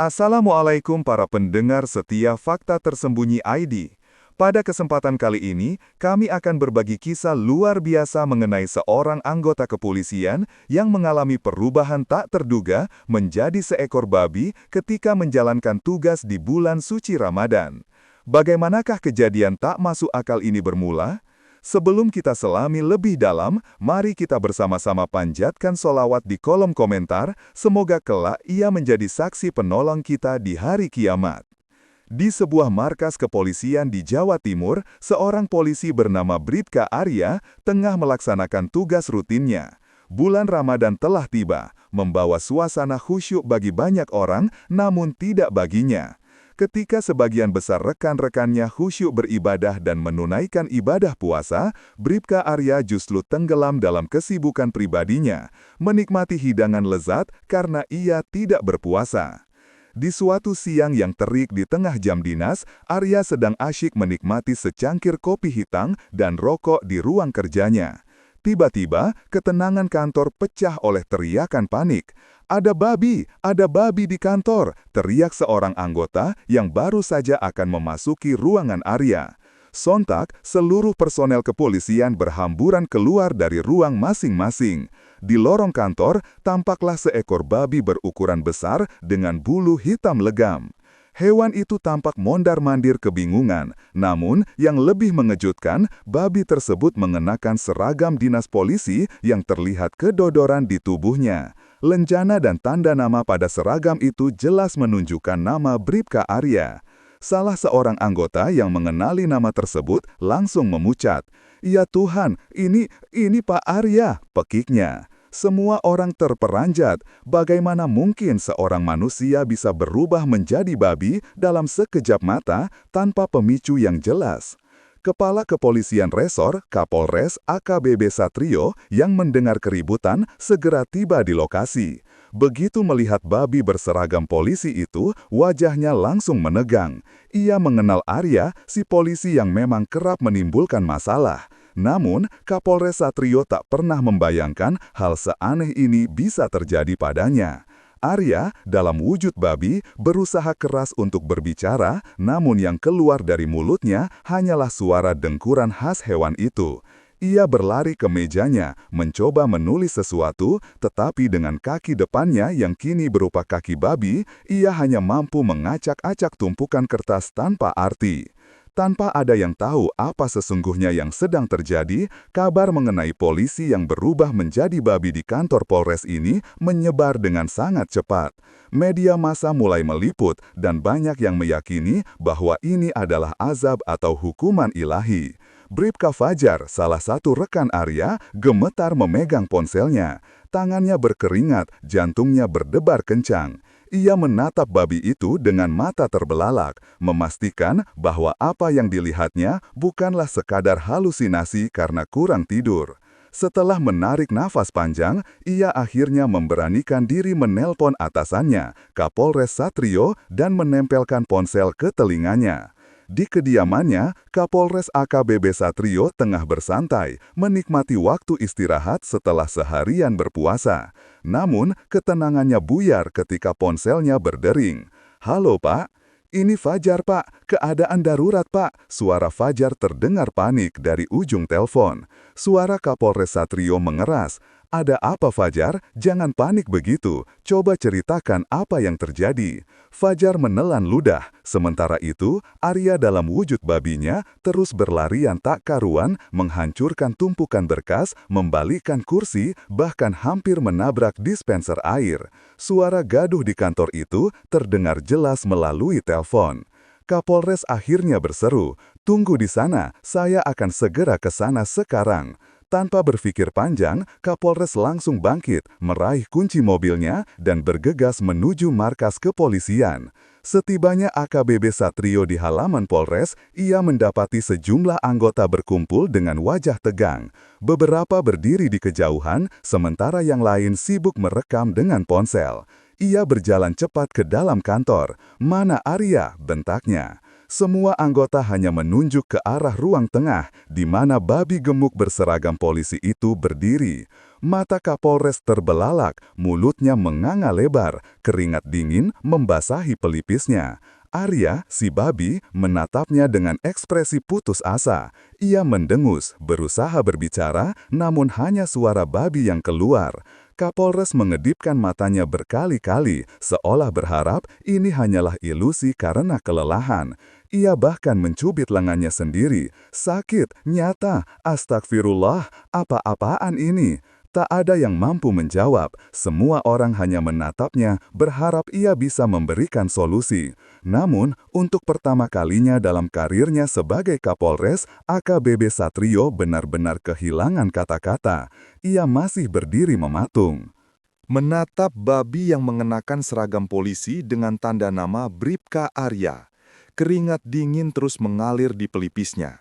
Assalamualaikum para pendengar setia Fakta Tersembunyi ID. Pada kesempatan kali ini, kami akan berbagi kisah luar biasa mengenai seorang anggota kepolisian yang mengalami perubahan tak terduga menjadi seekor babi ketika menjalankan tugas di bulan suci Ramadan. Bagaimanakah kejadian tak masuk akal ini bermula? Sebelum kita selami lebih dalam, mari kita bersama-sama panjatkan solawat di kolom komentar, semoga kelak ia menjadi saksi penolong kita di hari kiamat. Di sebuah markas kepolisian di Jawa Timur, seorang polisi bernama Bribka Arya tengah melaksanakan tugas rutinnya. Bulan Ramadan telah tiba, membawa suasana khusyuk bagi banyak orang, namun tidak baginya. Ketika sebagian besar rekan-rekannya khusyuk beribadah dan menunaikan ibadah puasa, Bribka Arya justru tenggelam dalam kesibukan pribadinya, menikmati hidangan lezat karena ia tidak berpuasa. Di suatu siang yang terik di tengah jam dinas, Arya sedang asyik menikmati secangkir kopi hitam dan rokok di ruang kerjanya. Tiba-tiba, ketenangan kantor pecah oleh teriakan panik. Ada babi di kantor, teriak seorang anggota yang baru saja akan memasuki ruangan Arya. Sontak, seluruh personel kepolisian berhamburan keluar dari ruang masing-masing. Di lorong kantor, tampaklah seekor babi berukuran besar dengan bulu hitam legam. Hewan itu tampak mondar-mandir kebingungan, namun yang lebih mengejutkan, babi tersebut mengenakan seragam dinas polisi yang terlihat kedodoran di tubuhnya. Lenjana dan tanda nama pada seragam itu jelas menunjukkan nama Bribka Arya. Salah seorang anggota yang mengenali nama tersebut langsung memucat. "Ya Tuhan, ini Pak Arya," pekiknya. Semua orang terperanjat, bagaimana mungkin seorang manusia bisa berubah menjadi babi dalam sekejap mata tanpa pemicu yang jelas. Kepala Kepolisian Resor, Kapolres AKBP Satrio, yang mendengar keributan, segera tiba di lokasi. Begitu melihat babi berseragam polisi itu, wajahnya langsung menegang. Ia mengenal Arya, si polisi yang memang kerap menimbulkan masalah. Namun, Kapolres Satrio tak pernah membayangkan hal seaneh ini bisa terjadi padanya. Arya, dalam wujud babi, berusaha keras untuk berbicara, namun yang keluar dari mulutnya hanyalah suara dengkuran khas hewan itu. Ia berlari ke mejanya, mencoba menulis sesuatu, tetapi dengan kaki depannya yang kini berupa kaki babi, ia hanya mampu mengacak-acak tumpukan kertas tanpa arti. Tanpa ada yang tahu apa sesungguhnya yang sedang terjadi, kabar mengenai polisi yang berubah menjadi babi di kantor Polres ini menyebar dengan sangat cepat. Media massa mulai meliput dan banyak yang meyakini bahwa ini adalah azab atau hukuman ilahi. Bribka Fajar, salah satu rekan Arya, gemetar memegang ponselnya. Tangannya berkeringat, jantungnya berdebar kencang. Ia menatap babi itu dengan mata terbelalak, memastikan bahwa apa yang dilihatnya bukanlah sekadar halusinasi karena kurang tidur. Setelah menarik nafas panjang, ia akhirnya memberanikan diri menelpon atasannya, Kapolres Satrio, dan menempelkan ponsel ke telinganya. Di kediamannya, Kapolres AKBP Satrio tengah bersantai, menikmati waktu istirahat setelah seharian berpuasa. Namun, ketenangannya buyar ketika ponselnya berdering. "Halo Pak, ini Fajar Pak, keadaan darurat Pak." Suara Fajar terdengar panik dari ujung telepon. Suara Kapolres Satrio mengeras. "Ada apa Fajar? Jangan panik begitu. Coba ceritakan apa yang terjadi." Fajar menelan ludah. Sementara itu, Arya dalam wujud babinya terus berlarian tak karuan, menghancurkan tumpukan berkas, membalikkan kursi, bahkan hampir menabrak dispenser air. Suara gaduh di kantor itu terdengar jelas melalui telepon. Kapolres akhirnya berseru, "Tunggu di sana, saya akan segera ke sana sekarang." Tanpa berpikir panjang, Kapolres langsung bangkit, meraih kunci mobilnya, dan bergegas menuju markas kepolisian. Setibanya AKBP Satrio di halaman Polres, ia mendapati sejumlah anggota berkumpul dengan wajah tegang. Beberapa berdiri di kejauhan, sementara yang lain sibuk merekam dengan ponsel. Ia berjalan cepat ke dalam kantor. "Mana Arya?" bentaknya. Semua anggota hanya menunjuk ke arah ruang tengah, di mana babi gemuk berseragam polisi itu berdiri. Mata Kapolres terbelalak, mulutnya menganga lebar, keringat dingin membasahi pelipisnya. Arya, si babi, menatapnya dengan ekspresi putus asa. Ia mendengus, berusaha berbicara, namun hanya suara babi yang keluar. Kapolres mengedipkan matanya berkali-kali, seolah berharap ini hanyalah ilusi karena kelelahan. Ia bahkan mencubit lengannya sendiri. Sakit, nyata, astagfirullah, apa-apaan ini? Tak ada yang mampu menjawab, semua orang hanya menatapnya, berharap ia bisa memberikan solusi. Namun, untuk pertama kalinya dalam karirnya sebagai Kapolres, AKBP Satrio benar-benar kehilangan kata-kata. Ia masih berdiri mematung. Menatap babi yang mengenakan seragam polisi dengan tanda nama Bribka Arya. Keringat dingin terus mengalir di pelipisnya.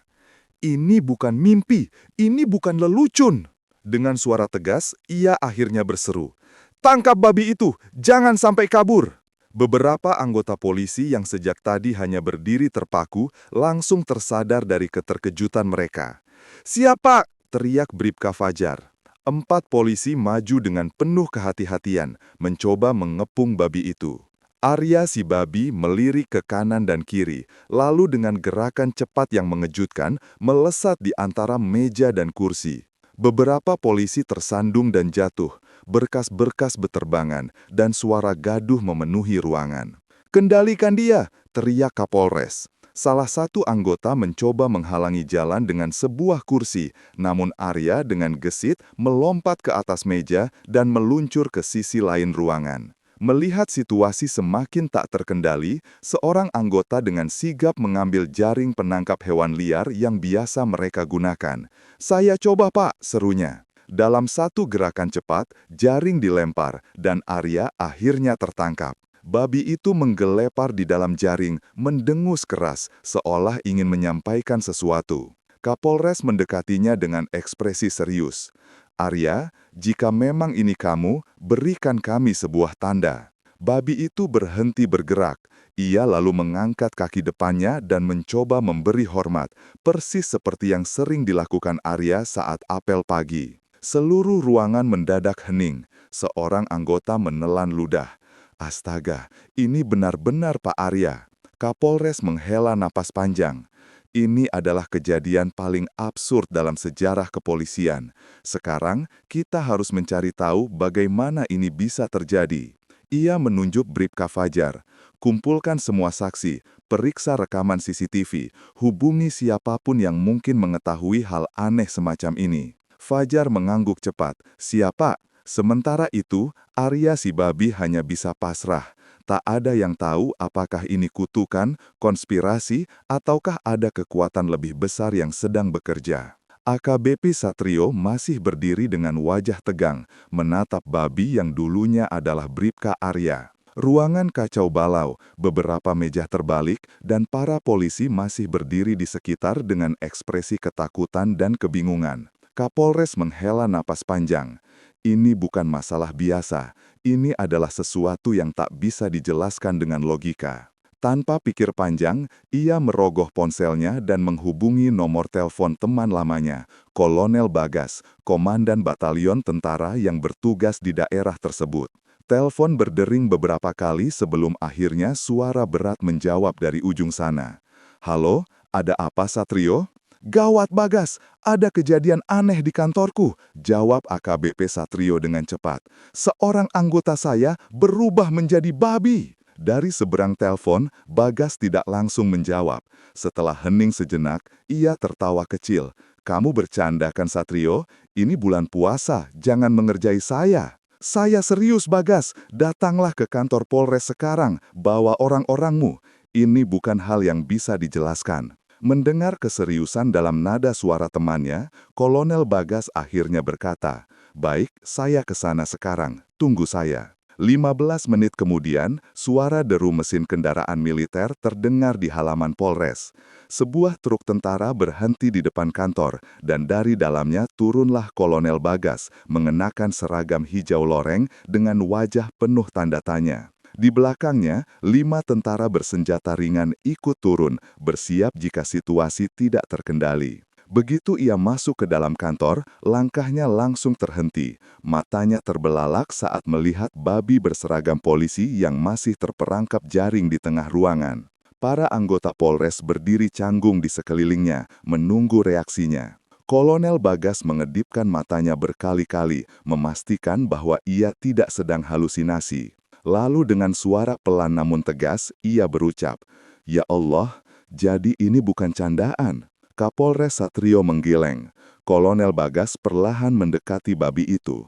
Ini bukan mimpi, ini bukan lelucon. Dengan suara tegas, ia akhirnya berseru, "Tangkap babi itu, jangan sampai kabur!" Beberapa anggota polisi yang sejak tadi hanya berdiri terpaku langsung tersadar dari keterkejutan mereka. "Siapa?" teriak Bribka Fajar. 4 polisi maju dengan penuh kehati-hatian, mencoba mengepung babi itu. Arya si babi melirik ke kanan dan kiri, lalu dengan gerakan cepat yang mengejutkan, melesat di antara meja dan kursi. Beberapa polisi tersandung dan jatuh, berkas-berkas beterbangan, dan suara gaduh memenuhi ruangan. "Kendalikan dia!" teriak Kapolres. Salah satu anggota mencoba menghalangi jalan dengan sebuah kursi, namun Arya dengan gesit melompat ke atas meja dan meluncur ke sisi lain ruangan. Melihat situasi semakin tak terkendali, seorang anggota dengan sigap mengambil jaring penangkap hewan liar yang biasa mereka gunakan. "Saya coba, Pak," serunya. Dalam satu gerakan cepat, jaring dilempar dan Arya akhirnya tertangkap. Babi itu menggelepar di dalam jaring, mendengus keras, seolah ingin menyampaikan sesuatu. Kapolres mendekatinya dengan ekspresi serius. "Arya, jika memang ini kamu, berikan kami sebuah tanda." Babi itu berhenti bergerak. Ia lalu mengangkat kaki depannya dan mencoba memberi hormat, persis seperti yang sering dilakukan Arya saat apel pagi. Seluruh ruangan mendadak hening. Seorang anggota menelan ludah. "Astaga, ini benar-benar Pak Arya." Kapolres menghela napas panjang. Ini adalah kejadian paling absurd dalam sejarah kepolisian. Sekarang, kita harus mencari tahu bagaimana ini bisa terjadi. Ia menunjuk Bribka Fajar. "Kumpulkan semua saksi, periksa rekaman CCTV, hubungi siapapun yang mungkin mengetahui hal aneh semacam ini." Fajar mengangguk cepat. "Siapa?" Sementara itu, Arya si babi hanya bisa pasrah. Tak ada yang tahu apakah ini kutukan, konspirasi, ataukah ada kekuatan lebih besar yang sedang bekerja. AKBP Satrio masih berdiri dengan wajah tegang, menatap babi yang dulunya adalah Bribka Arya. Ruangan kacau balau, beberapa meja terbalik, dan para polisi masih berdiri di sekitar dengan ekspresi ketakutan dan kebingungan. Kapolres menghela napas panjang. Ini bukan masalah biasa, ini adalah sesuatu yang tak bisa dijelaskan dengan logika. Tanpa pikir panjang, ia merogoh ponselnya dan menghubungi nomor telepon teman lamanya, Kolonel Bagas, komandan batalion tentara yang bertugas di daerah tersebut. Telepon berdering beberapa kali sebelum akhirnya suara berat menjawab dari ujung sana. "Halo, ada apa Satrio?" "Gawat Bagas, ada kejadian aneh di kantorku," jawab AKBP Satrio dengan cepat. "Seorang anggota saya berubah menjadi babi." Dari seberang telepon, Bagas tidak langsung menjawab. Setelah hening sejenak, ia tertawa kecil. "Kamu bercanda kan Satrio? Ini bulan puasa, jangan mengerjai saya." "Saya serius Bagas, datanglah ke kantor Polres sekarang, bawa orang-orangmu. Ini bukan hal yang bisa dijelaskan." Mendengar keseriusan dalam nada suara temannya, Kolonel Bagas akhirnya berkata, "Baik, saya ke sana sekarang, tunggu saya." 15 menit kemudian, suara deru mesin kendaraan militer terdengar di halaman Polres. Sebuah truk tentara berhenti di depan kantor, dan dari dalamnya turunlah Kolonel Bagas, mengenakan seragam hijau loreng dengan wajah penuh tanda tanya. Di belakangnya, 5 tentara bersenjata ringan ikut turun, bersiap jika situasi tidak terkendali. Begitu ia masuk ke dalam kantor, langkahnya langsung terhenti. Matanya terbelalak saat melihat babi berseragam polisi yang masih terperangkap jaring di tengah ruangan. Para anggota Polres berdiri canggung di sekelilingnya, menunggu reaksinya. Kolonel Bagas mengedipkan matanya berkali-kali, memastikan bahwa ia tidak sedang halusinasi. Lalu dengan suara pelan namun tegas, ia berucap, "Ya Allah, jadi ini bukan candaan." Kapolres Satrio menggeleng. Kolonel Bagas perlahan mendekati babi itu.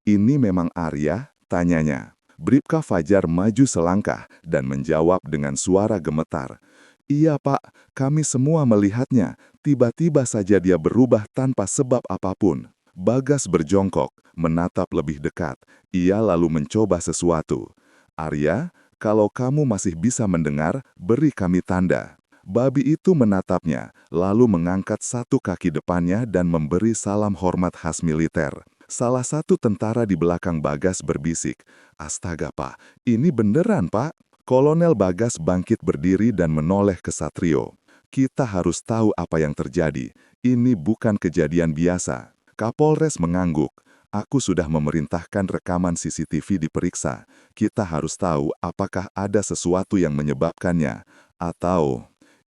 "Ini memang Arya?" tanyanya. Bribka Fajar maju selangkah dan menjawab dengan suara gemetar. "Iya Pak, kami semua melihatnya. Tiba-tiba saja dia berubah tanpa sebab apapun." Bagas berjongkok, menatap lebih dekat. Ia lalu mencoba sesuatu. "Arya, kalau kamu masih bisa mendengar, beri kami tanda." Babi itu menatapnya, lalu mengangkat satu kaki depannya dan memberi salam hormat khas militer. Salah satu tentara di belakang Bagas berbisik, "Astaga Pak, ini beneran Pak." Kolonel Bagas bangkit berdiri dan menoleh ke Satrio. "Kita harus tahu apa yang terjadi. Ini bukan kejadian biasa." Kapolres mengangguk. "Aku sudah memerintahkan rekaman CCTV diperiksa. Kita harus tahu apakah ada sesuatu yang menyebabkannya. Atau..."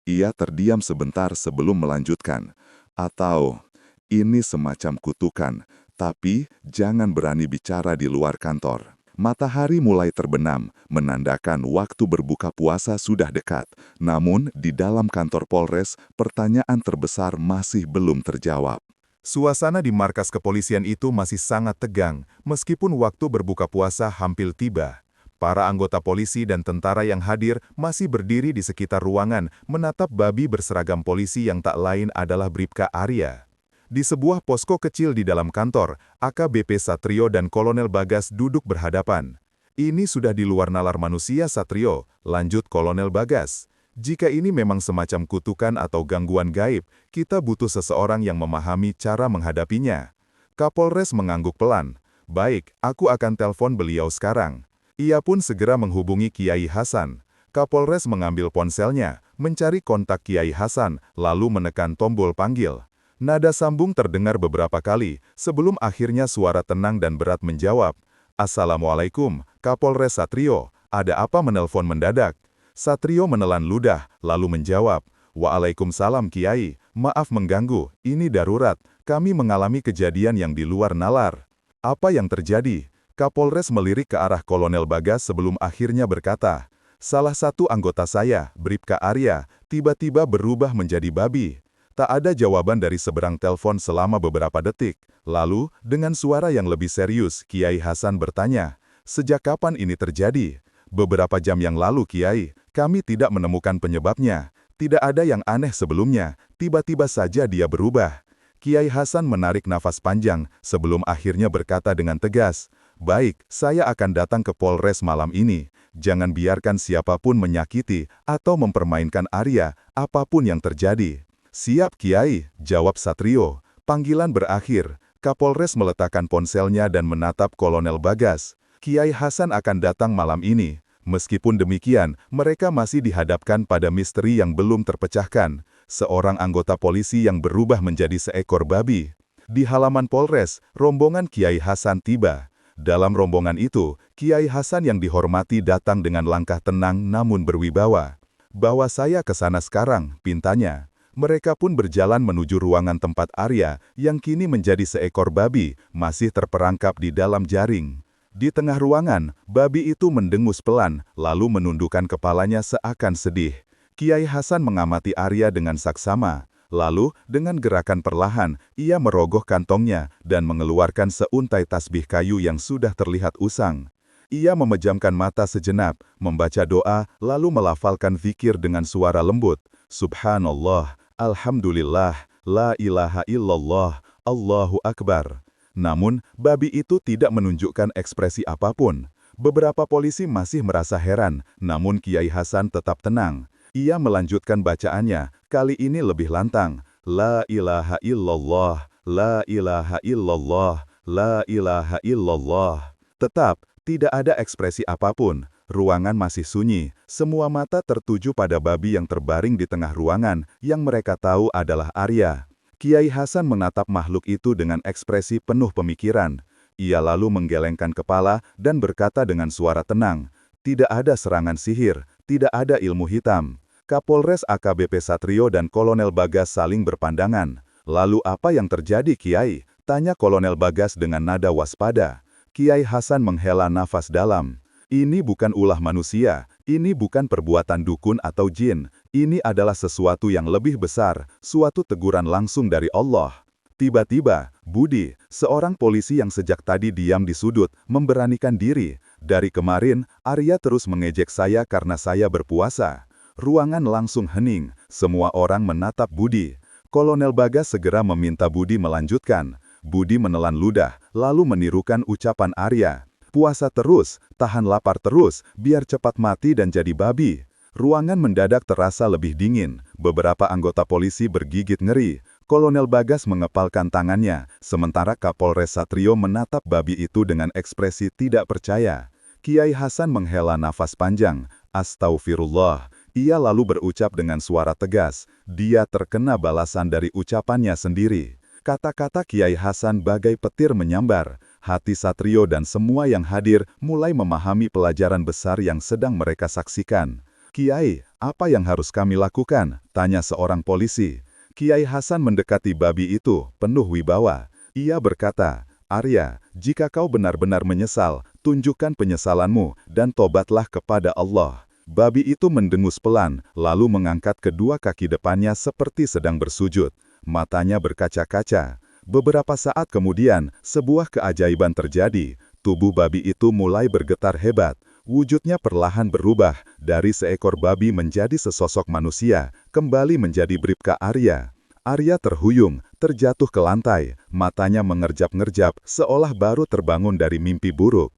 Ia terdiam sebentar sebelum melanjutkan. "Atau, ini semacam kutukan, tapi jangan berani bicara di luar kantor." Matahari mulai terbenam, menandakan waktu berbuka puasa sudah dekat. Namun, di dalam kantor Polres, pertanyaan terbesar masih belum terjawab. Suasana di markas kepolisian itu masih sangat tegang, meskipun waktu berbuka puasa hampir tiba. Para anggota polisi dan tentara yang hadir masih berdiri di sekitar ruangan menatap babi berseragam polisi yang tak lain adalah Bribka Arya. Di sebuah posko kecil di dalam kantor, AKBP Satrio dan Kolonel Bagas duduk berhadapan. "Ini sudah di luar nalar manusia, Satrio," lanjut Kolonel Bagas. "Jika ini memang semacam kutukan atau gangguan gaib, kita butuh seseorang yang memahami cara menghadapinya." Kapolres mengangguk pelan. "Baik, aku akan telepon beliau sekarang." Ia pun segera menghubungi Kiai Hasan. Kapolres mengambil ponselnya, mencari kontak Kiai Hasan, lalu menekan tombol panggil. Nada sambung terdengar beberapa kali, sebelum akhirnya suara tenang dan berat menjawab, "Assalamualaikum, Kapolres Satrio, ada apa menelpon mendadak?" Satrio menelan ludah, lalu menjawab, "Waalaikumsalam Kiai, maaf mengganggu, ini darurat, kami mengalami kejadian yang di luar nalar." "Apa yang terjadi?" Kapolres melirik ke arah Kolonel Bagas sebelum akhirnya berkata, "Salah satu anggota saya, Bribka Arya, tiba-tiba berubah menjadi babi." Tak ada jawaban dari seberang telepon selama beberapa detik. Lalu, dengan suara yang lebih serius, Kiai Hasan bertanya, "Sejak kapan ini terjadi?" "Beberapa jam yang lalu, Kiai. Kami tidak menemukan penyebabnya. Tidak ada yang aneh sebelumnya. Tiba-tiba saja dia berubah." Kiai Hasan menarik nafas panjang sebelum akhirnya berkata dengan tegas, "Baik, saya akan datang ke Polres malam ini. Jangan biarkan siapapun menyakiti atau mempermainkan Arya, apapun yang terjadi." "Siap, Kiai," jawab Satrio. Panggilan berakhir. Kapolres meletakkan ponselnya dan menatap Kolonel Bagas. Kiai Hasan akan datang malam ini. Meskipun demikian, mereka masih dihadapkan pada misteri yang belum terpecahkan. Seorang anggota polisi yang berubah menjadi seekor babi. Di halaman Polres, rombongan Kiai Hasan tiba. Dalam rombongan itu, Kiai Hasan yang dihormati datang dengan langkah tenang namun berwibawa. "Bawa saya ke sana sekarang," pintanya. Mereka pun berjalan menuju ruangan tempat Arya, yang kini menjadi seekor babi, masih terperangkap di dalam jaring. Di tengah ruangan, babi itu mendengus pelan, lalu menundukkan kepalanya seakan sedih. Kiai Hasan mengamati Arya dengan saksama. Lalu, dengan gerakan perlahan, ia merogoh kantongnya dan mengeluarkan seuntai tasbih kayu yang sudah terlihat usang. Ia memejamkan mata sejenak, membaca doa, lalu melafalkan zikir dengan suara lembut. "Subhanallah, Alhamdulillah, la ilaha illallah, Allahu Akbar." Namun, babi itu tidak menunjukkan ekspresi apapun. Beberapa polisi masih merasa heran, namun Kiai Hasan tetap tenang. Ia melanjutkan bacaannya, kali ini lebih lantang. "La ilaha illallah, la ilaha illallah, la ilaha illallah." Tetap, tidak ada ekspresi apapun. Ruangan masih sunyi, semua mata tertuju pada babi yang terbaring di tengah ruangan, yang mereka tahu adalah Arya. Kiai Hasan menatap makhluk itu dengan ekspresi penuh pemikiran. Ia lalu menggelengkan kepala dan berkata dengan suara tenang, "Tidak ada serangan sihir, tidak ada ilmu hitam." Kapolres AKBP Satrio dan Kolonel Bagas saling berpandangan. "Lalu apa yang terjadi, Kiai?" tanya Kolonel Bagas dengan nada waspada. Kiai Hasan menghela nafas dalam. "Ini bukan ulah manusia, ini bukan perbuatan dukun atau jin. Ini adalah sesuatu yang lebih besar, suatu teguran langsung dari Allah." Tiba-tiba, Budi, seorang polisi yang sejak tadi diam di sudut, memberanikan diri. "Dari kemarin, Arya terus mengejek saya karena saya berpuasa." Ruangan langsung hening, semua orang menatap Budi. Kolonel Bagas segera meminta Budi melanjutkan. Budi menelan ludah, lalu menirukan ucapan Arya. "Puasa terus, tahan lapar terus, biar cepat mati dan jadi babi." Ruangan mendadak terasa lebih dingin. Beberapa anggota polisi bergigit ngeri. Kolonel Bagas mengepalkan tangannya, sementara Kapolres Satrio menatap babi itu dengan ekspresi tidak percaya. Kiai Hasan menghela nafas panjang. "Astaghfirullah." Ia lalu berucap dengan suara tegas. Dia terkena balasan dari ucapannya sendiri. Kata-kata Kiai Hasan bagai petir menyambar. Hati Satrio dan semua yang hadir mulai memahami pelajaran besar yang sedang mereka saksikan. "Kiai, apa yang harus kami lakukan?" tanya seorang polisi. Kiai Hasan mendekati babi itu, penuh wibawa. Ia berkata, "Arya, jika kau benar-benar menyesal, tunjukkan penyesalanmu dan tobatlah kepada Allah." Babi itu mendengus pelan, lalu mengangkat kedua kaki depannya seperti sedang bersujud. Matanya berkaca-kaca. Beberapa saat kemudian, sebuah keajaiban terjadi. Tubuh babi itu mulai bergetar hebat. Wujudnya perlahan berubah, dari seekor babi menjadi sesosok manusia, kembali menjadi Bribka Arya. Arya terhuyung, terjatuh ke lantai, matanya mengerjap-ngerjap, seolah baru terbangun dari mimpi buruk.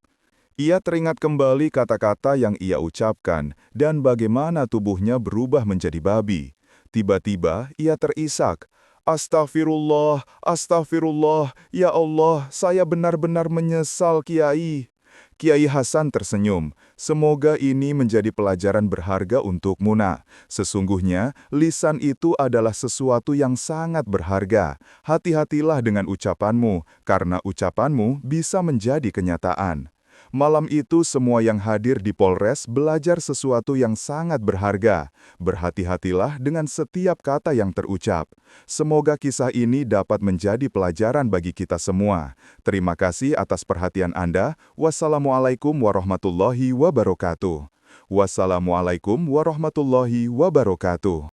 Ia teringat kembali kata-kata yang ia ucapkan, dan bagaimana tubuhnya berubah menjadi babi. Tiba-tiba ia terisak, "Astagfirullah, astagfirullah, ya Allah, saya benar-benar menyesal, Kiai." Kiai Hasan tersenyum, "Semoga ini menjadi pelajaran berharga untukmu, Nak. Sesungguhnya, lisan itu adalah sesuatu yang sangat berharga. Hati-hatilah dengan ucapanmu, karena ucapanmu bisa menjadi kenyataan." Malam itu semua yang hadir di Polres belajar sesuatu yang sangat berharga. Berhati-hatilah dengan setiap kata yang terucap. Semoga kisah ini dapat menjadi pelajaran bagi kita semua. Terima kasih atas perhatian Anda. Wassalamualaikum warahmatullahi wabarakatuh. Wassalamualaikum warahmatullahi wabarakatuh.